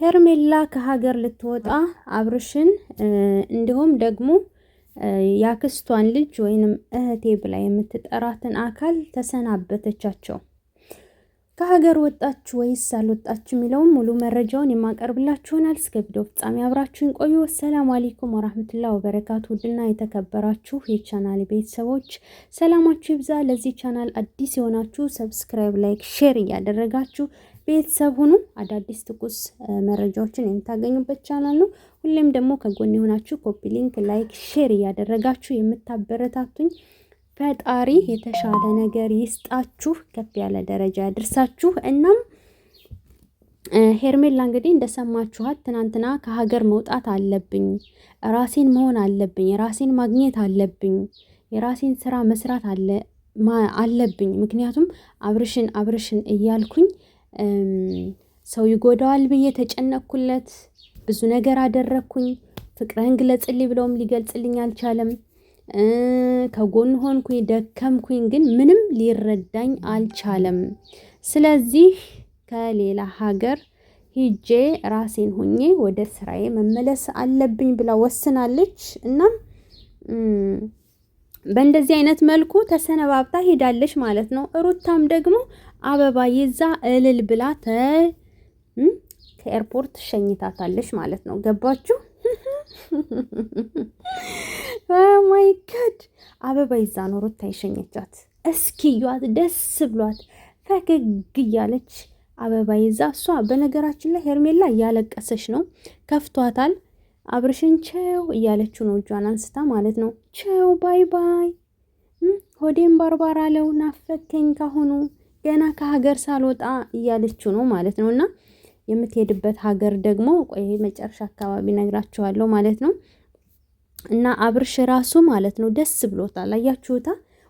ሄርሜላ ከሀገር ልትወጣ አብርሽን እንዲሁም ደግሞ ያክስቷን ልጅ ወይንም እህቴ ብላ የምትጠራትን አካል ተሰናበተቻቸው። ከሀገር ወጣች ወይስ አልወጣች የሚለውን ሙሉ መረጃውን የማቀርብላችሁናል። እስከ ቪዲዮ ፍጻሜ አብራችሁን ቆዩ። ሰላም አለይኩም ወራህመቱላሂ ወበረካቱ። ውድና የተከበራችሁ የቻናል ቤተሰቦች ሰላማችሁ ይብዛ። ለዚህ ቻናል አዲስ የሆናችሁ ሰብስክራይብ፣ ላይክ፣ ሼር እያደረጋችሁ ቤተሰብ ሁኑ። አዳዲስ ትኩስ መረጃዎችን የምታገኙበት ቻናል ነው። ሁሌም ደግሞ ከጎን የሆናችሁ ኮፒ ሊንክ፣ ላይክ፣ ሼር እያደረጋችሁ የምታበረታቱኝ ፈጣሪ የተሻለ ነገር ይስጣችሁ፣ ከፍ ያለ ደረጃ ያድርሳችሁ። እናም ሄርሜላ እንግዲህ እንደሰማችኋት ትናንትና ከሀገር መውጣት አለብኝ፣ ራሴን መሆን አለብኝ፣ ራሴን ማግኘት አለብኝ፣ የራሴን ስራ መስራት አለብኝ። ምክንያቱም አብርሽን እያልኩኝ ሰው ይጎዳዋል ብዬ ተጨነቅኩለት፣ ብዙ ነገር አደረግኩኝ። ፍቅርህን ግለጽልኝ ብለውም ሊገልጽልኝ አልቻለም። ከጎን ሆንኩኝ፣ ደከምኩኝ፣ ግን ምንም ሊረዳኝ አልቻለም። ስለዚህ ከሌላ ሀገር ሂጄ ራሴን ሆኜ ወደ ስራዬ መመለስ አለብኝ ብላ ወስናለች። እናም በእንደዚህ አይነት መልኩ ተሰነባብታ ሄዳለች ማለት ነው። ሩታም ደግሞ አበባ ይዛ እልል ብላ ከኤርፖርት ሸኝታታለች ማለት ነው። ገባችሁ? ማይ ጋድ አበባ ይዛ ነው ሩታ የሸኘቻት። እስኪ ዩት ደስ ብሏት ፈገግ እያለች አበባ ይዛ። እሷ በነገራችን ላይ ሄርሜላ እያለቀሰች ነው፣ ከፍቷታል። አብርሽን ቸው እያለችው ነው፣ እጇን አንስታ ማለት ነው። ቸው ባይ ባይ፣ ሆዴም ባርባር አለው፣ ናፈከኝ ካሁኑ ገና ከሀገር ሳልወጣ እያለችው ነው ማለት ነው። እና የምትሄድበት ሀገር ደግሞ ቆይ መጨረሻ አካባቢ ነግራችኋለሁ ማለት ነው። እና አብርሽ ራሱ ማለት ነው ደስ ብሎታል። አያችሁታ?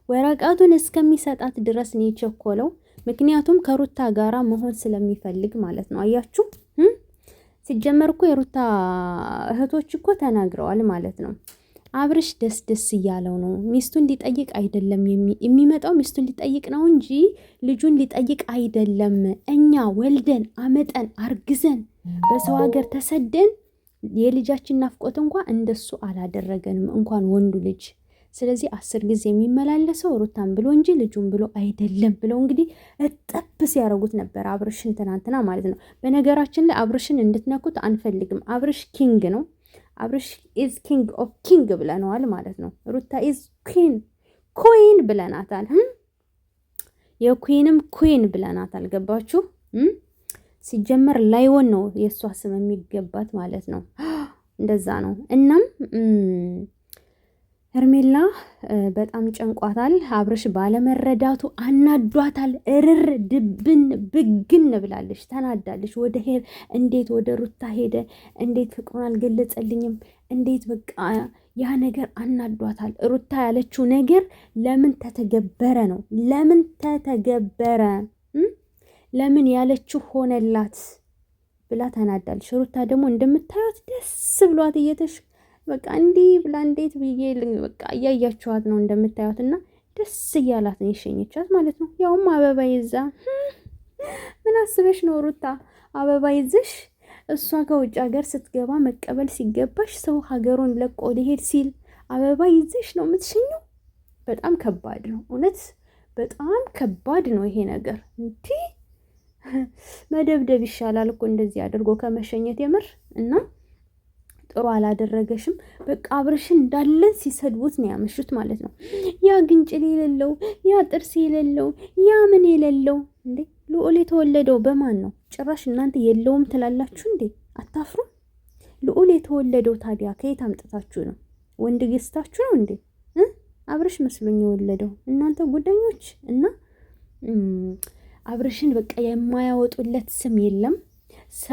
ወረቀቱን እስከሚሰጣት ድረስ ነው የቸኮለው። ምክንያቱም ከሩታ ጋራ መሆን ስለሚፈልግ ማለት ነው። አያችሁ? ሲጀመር እኮ የሩታ እህቶች እኮ ተናግረዋል ማለት ነው። አብርሽ ደስ እያለው ነው። ሚስቱን ሊጠይቅ አይደለም የሚመጣው፣ ሚስቱን ሊጠይቅ ነው እንጂ ልጁን ሊጠይቅ አይደለም። እኛ ወልደን አመጠን አርግዘን በሰው ሀገር ተሰደን የልጃችን ናፍቆት እንኳን እንደሱ አላደረገንም፣ እንኳን ወንዱ ልጅ። ስለዚህ 10 ጊዜ የሚመላለሰው ሩታን ብሎ እንጂ ልጁን ብሎ አይደለም ብለው እንግዲህ እጠብ ሲያደርጉት ነበር አብርሽን ትናንትና ማለት ነው። በነገራችን ላይ አብርሽን እንድትነኩት አንፈልግም። አብርሽ ኪንግ ነው። አብርሽ ኢዝ ኪንግ ኦፍ ኪንግ ብለነዋል ማለት ነው። ሩታ ኢዝ ኩዊን ብለናታል። የኩዊንም ኩዊን ብለናታል። ገባችሁ? ሲጀመር ላይወን ነው የእሷ ስም የሚገባት ማለት ነው። እንደዛ ነው። እናም ሄርሜላ በጣም ጨንቋታል። አብርሽ ባለመረዳቱ አናዷታል። እርር ድብን ብግን ብላለች፣ ተናዳለች። ወደ እንዴት ወደ ሩታ ሄደ? እንዴት ፍቅሩን አልገለጸልኝም? እንዴት በቃ ያ ነገር አናዷታል። ሩታ ያለችው ነገር ለምን ተተገበረ ነው? ለምን ተተገበረ? ለምን ያለችው ሆነላት ብላ ተናዳለች። ሩታ ደግሞ እንደምታዩት ደስ ብሏት በቃ እንዲህ ብላ እንዴት ብዬ በቃ እያያችኋት ነው እንደምታዩት። እና ደስ እያላት ነው የሸኘቻት ማለት ነው። ያውም አበባ ይዛ። ምን አስበሽ ነው ሩታ አበባ ይዘሽ? እሷ ከውጭ ሀገር ስትገባ መቀበል ሲገባሽ ሰው ሀገሩን ለቆ ሊሄድ ሲል አበባ ይዘሽ ነው የምትሸኘው? በጣም ከባድ ነው እውነት፣ በጣም ከባድ ነው ይሄ ነገር። እንዲህ መደብደብ ይሻላል እኮ እንደዚህ አድርጎ ከመሸኘት የምር። እና ጥሩ አላደረገሽም። በቃ አብርሽን እንዳለ ሲሰድቡት ነው ያመሹት ማለት ነው። ያ ግንጭል የሌለው፣ ያ ጥርስ የሌለው፣ ያ ምን የሌለው። እንዴ ልዑል የተወለደው በማን ነው? ጭራሽ እናንተ የለውም ትላላችሁ እንዴ? አታፍሩም? ልዑል የተወለደው ታዲያ ከየት አምጥታችሁ ነው? ወንድ ገዝታችሁ ነው እንዴ? አብርሽ መስሎኝ የወለደው እናንተ ጉደኞች። እና አብርሽን በቃ የማያወጡለት ስም የለም።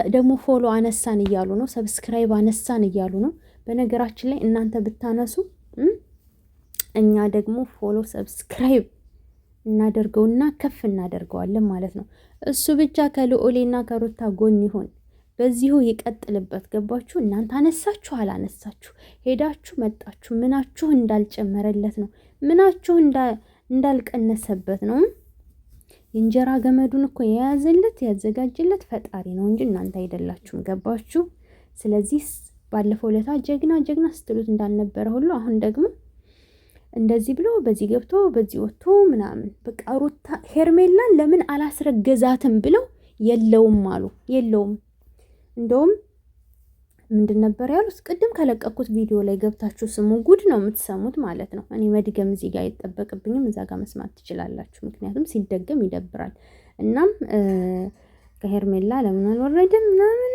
ደግሞ ፎሎ አነሳን እያሉ ነው፣ ሰብስክራይብ አነሳን እያሉ ነው። በነገራችን ላይ እናንተ ብታነሱ እኛ ደግሞ ፎሎ ሰብስክራይብ እናደርገውና ከፍ እናደርገዋለን ማለት ነው። እሱ ብቻ ከልዑሌና ከሩታ ጎን ይሆን፣ በዚሁ ይቀጥልበት። ገባችሁ? እናንተ አነሳችሁ አላነሳችሁ፣ ሄዳችሁ መጣችሁ፣ ምናችሁ እንዳልጨመረለት ነው፣ ምናችሁ እንዳልቀነሰበት ነው። የእንጀራ ገመዱን እኮ የያዘለት ያዘጋጅለት ፈጣሪ ነው እንጂ እናንተ አይደላችሁም። ገባችሁ? ስለዚህ ባለፈው ለታ ጀግና ጀግና ስትሉት እንዳልነበረ ሁሉ አሁን ደግሞ እንደዚህ ብሎ በዚህ ገብቶ በዚህ ወጥቶ ምናምን በቃ ሩታ ሄርሜላን ለምን አላስረገዛትም ብለው የለውም አሉ። የለውም እንደውም ምንድን ነበር ያሉት? ቅድም ከለቀኩት ቪዲዮ ላይ ገብታችሁ ስሙ። ጉድ ነው የምትሰሙት ማለት ነው። እኔ መድገም እዚህ ጋር አይጠበቅብኝም፣ እዛ ጋር መስማት ትችላላችሁ። ምክንያቱም ሲደገም ይደብራል። እናም ከሄርሜላ ለምን አልወረድም ምናምን፣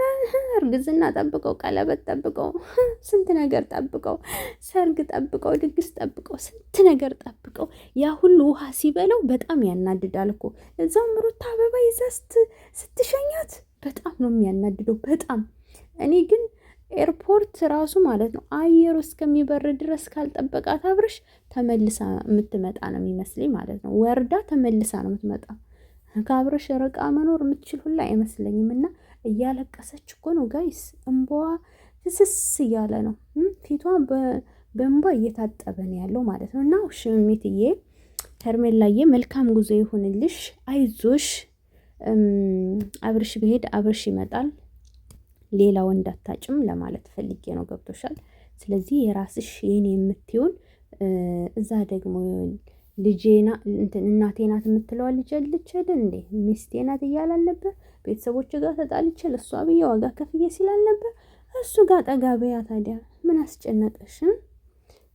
እርግዝና ጠብቀው፣ ቀለበት ጠብቀው፣ ስንት ነገር ጠብቀው፣ ሰርግ ጠብቀው፣ ድግስ ጠብቀው፣ ስንት ነገር ጠብቀው ያ ሁሉ ውሃ ሲበላው በጣም ያናድዳል እኮ። እዛውም ሩታ አበባ ይዛ ስትሸኛት በጣም ነው የሚያናድደው። በጣም እኔ ግን ኤርፖርት ራሱ ማለት ነው አየሩ እስከሚበር ድረስ ካልጠበቃት አብርሽ ተመልሳ የምትመጣ ነው የሚመስለኝ ማለት ነው። ወርዳ ተመልሳ ነው የምትመጣ። ከአብርሽ ርቃ መኖር የምትችል ሁላ አይመስለኝም። እና እያለቀሰች እኮ ነው ጋይስ፣ እንባዋ ፍስስ እያለ ነው፣ ፊቷ በእንባ እየታጠበ ነው ያለው ማለት ነው። እና ሽሚትዬ ሄርሜላዬ መልካም ጉዞ ይሁንልሽ፣ አይዞሽ። አብርሽ ብሄድ አብርሽ ይመጣል፣ ሌላ ወንድ አታጭም ለማለት ፈልጌ ነው። ገብቶሻል? ስለዚህ የራስሽ የኔ የምትሆን እዛ ደግሞ ልጄና እናቴ ናት የምትለዋ ልጅ አለች አይደል እንዴ? ሚስቴ ናት እያለ አልነበር? ቤተሰቦች ጋር ተጣልቼ ለእሷ ብዬ ዋጋ ከፍዬ ሲላል ነበር። እሱ ጋር ጠጋ በያ። ታዲያ ምን አስጨነቀሽ?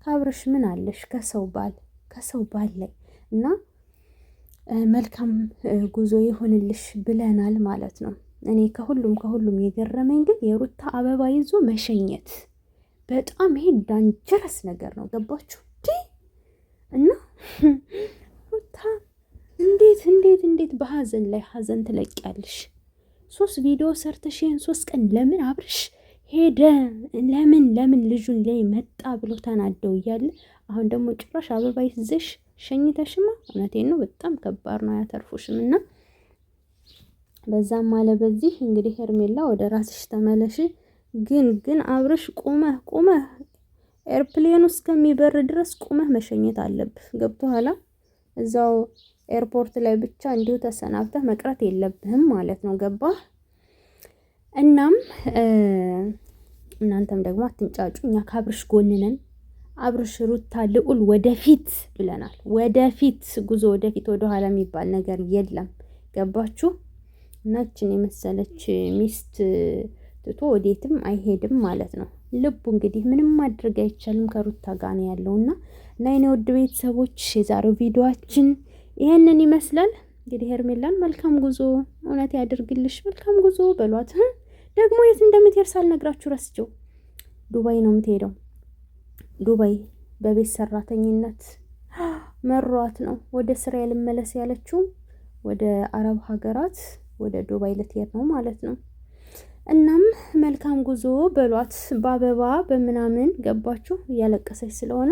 ከአብርሽ ምን አለሽ? ከሰው ባል ላይ እና መልካም ጉዞ ይሁንልሽ ብለናል ማለት ነው። እኔ ከሁሉም የገረመኝ ግን የሩታ አበባ ይዞ መሸኘት በጣም ይሄ ዳንጀረስ ነገር ነው። ገባችሁ? እና ሩታ እንዴት በሀዘን ላይ ሀዘን ትለቂያለሽ? 3 ቪዲዮ ሰርተሽ ይሄን 3 ቀን ለምን አብርሽ ሄደ? ለምን ልጁን ላይ መጣ ብሎ ተናደው እያለ አሁን ደግሞ ጭራሽ አበባ ይዘሽ ሸኝተሽማ፣ እውነቴን ነው በጣም ከባድ ነው። አያተርፉሽም። እና በዛም አለ በዚህ እንግዲህ ሄርሜላ ወደ ራስሽ ተመለሽ። ግን አብርሽ ቁመህ ኤርፕሌኑ እስከሚበር ድረስ ቁመህ መሸኘት አለብህ። ገብቶሃል? እዛው ኤርፖርት ላይ ብቻ እንዲሁ ተሰናብተህ መቅረት የለብህም ማለት ነው። ገባህ? እናም እናንተም ደግሞ አትንጫጩ። እኛ ከአብርሽ ጎን ነን። አብርሽ ሩታ ልዑል ወደፊት ብለናል። ወደፊት ጉዞ ወደፊት፣ ወደኋላ የሚባል ነገር የለም። ገባችሁ? እናችን የመሰለች ሚስት ትቶ ወዴትም አይሄድም ማለት ነው። ልቡ እንግዲህ ምንም ማድረግ አይቻልም፣ ከሩታ ጋር ነው ያለውና እና የኔ ውድ ቤተሰቦች የዛሬው ቪዲዮአችን ይሄንን ይመስላል። እንግዲህ ሄርሜላን መልካም ጉዞ እውነት ያድርግልሽ። መልካም ጉዞ በሏት። ደግሞ የት እንደምትሄድ ሳልነግራችሁ ረስቼው፣ ዱባይ ነው የምትሄደው። ዱባይ በቤት ሰራተኝነት መሯት ነው ወደ ስራ ልመለስ ያለችው። ወደ አረብ ሀገራት ወደ ዱባይ ልትሄድ ነው ማለት ነው። እናም መልካም ጉዞ በሏት፣ በአበባ በምናምን ገባችሁ። እያለቀሰች ስለሆነ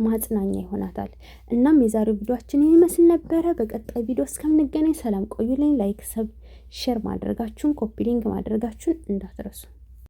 ማጽናኛ ይሆናታል። እናም የዛሬው ቪዲዮአችን ይሄን ይመስል ነበረ። በቀጣይ ቪዲዮ እስከምንገናኝ ሰላም ቆዩልኝ። ላይክ፣ ሼር ማድረጋችሁን፣ ኮፒ ሊንክ ማድረጋችሁን እንዳትረሱ።